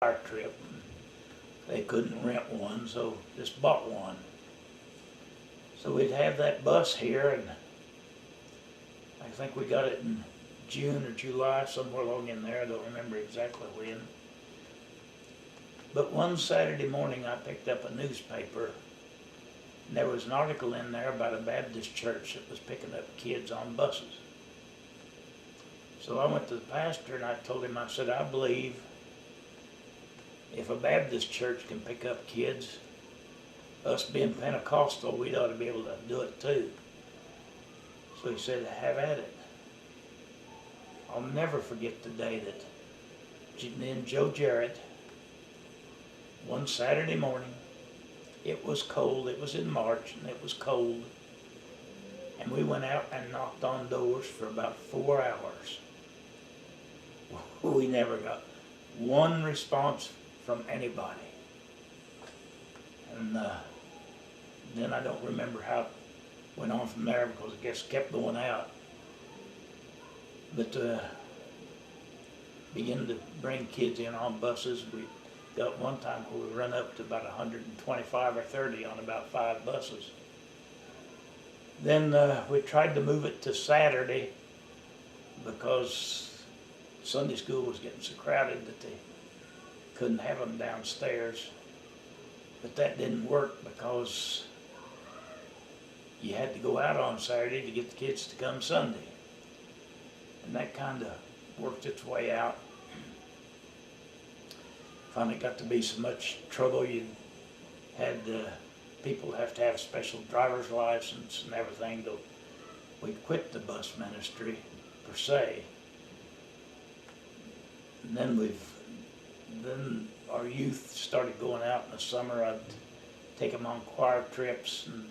our trip. They couldn't rent one, so just bought one. So we'd have that bus here, and I think we got it in June or July, somewhere along in there. I don't remember exactly when. But one Saturday morning I picked up a newspaper, and there was an article in there about a Baptist church that was picking up kids on buses. So I went to the pastor and I told him, I said, I believe if a Baptist church can pick up kids, us being Pentecostal, we'd ought to be able to do it too. So he said, have at it. I'll never forget the day that then Joe Jarrett, one Saturday morning, it was cold, it was in March and it was cold, and we went out and knocked on doors for about 4 hours. We never got one response from anybody. And then I don't remember how it went on from there, because I guess it kept going out. But began to bring kids in on buses. We got one time where we run up to about 125 or 30 on about 5 buses. Then we tried to move it to Saturday because Sunday school was getting so crowded that they couldn't have them downstairs. But that didn't work because you had to go out on Saturday to get the kids to come Sunday. And that kind of worked its way out. Finally got to be so much trouble, you had people have to have special driver's license and everything. Though we quit the bus ministry per se. And then our youth started going out in the summer. I'd take them on choir trips, and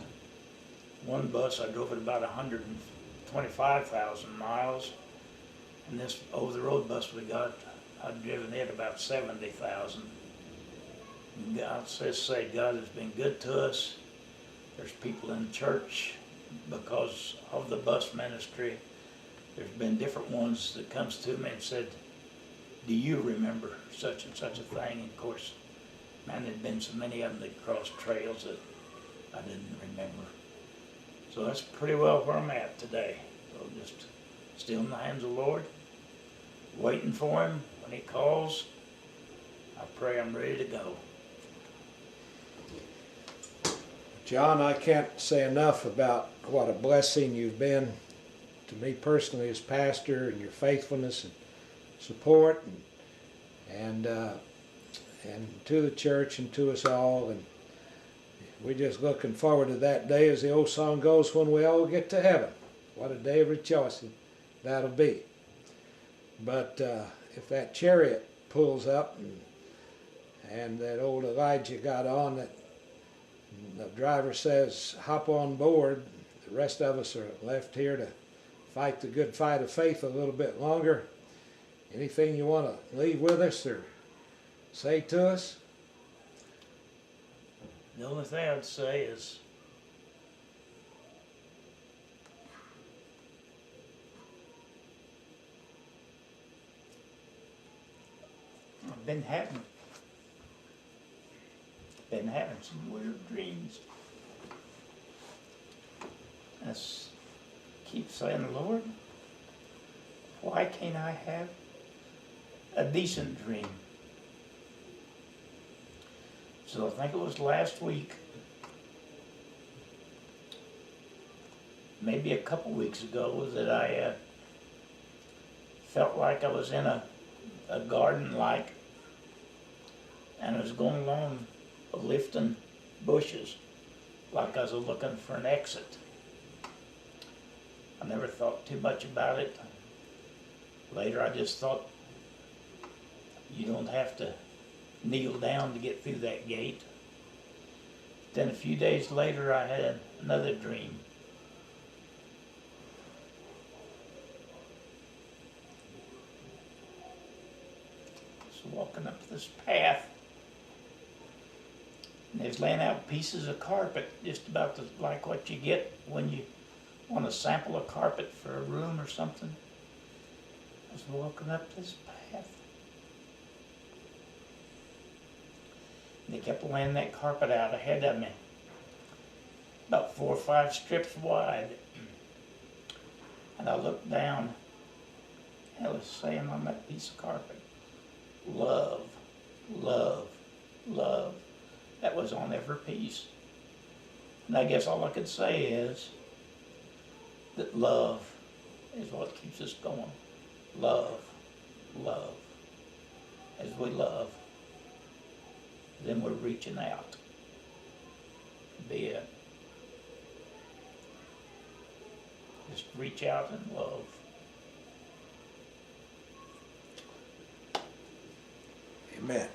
one bus I drove it about 125,000 miles, and this over-the-road bus we got, I'd driven it about 70,000. God says, say, God has been good to us. There's people in the church because of the bus ministry. There's been different ones that comes to me and said, do you remember such and such a thing? And of course, man, there'd been so many of them that crossed trails that I didn't remember. So that's pretty well where I'm at today. So just still in the hands of the Lord, waiting for Him when He calls. I pray I'm ready to go. John, I can't say enough about what a blessing you've been to me personally as pastor, and your faithfulness and support, and to the church and to us all. And we're just looking forward to that day, as the old song goes, when we all get to heaven. What a day of rejoicing that'll be. But if that chariot pulls up and that old Elijah got on, that the driver says, hop on board, the rest of us are left here to fight the good fight of faith a little bit longer. Anything you want to leave with us or say to us? The only thing I'd say is, I've been having some weird dreams. I keep saying, Lord, why can't I have a decent dream? So I think it was last week, maybe a couple weeks ago, that I felt like I was in a garden and I was going along lifting bushes like I was looking for an exit. I never thought too much about it. Later I just thought, you don't have to kneel down to get through that gate. Then a few days later I had another dream. So walking up this path, and they was laying out pieces of carpet, just about like what you get when you want to sample a carpet for a room or something. I was walking up this path, They kept laying that carpet out ahead of me, about 4 or 5 strips wide. And I looked down, and it was saying on that piece of carpet, love, love, love. That was on every piece. And I guess all I could say is that love is what keeps us going. Love, love. As we love, then we're reaching out. Be it. Just reach out and love. Amen.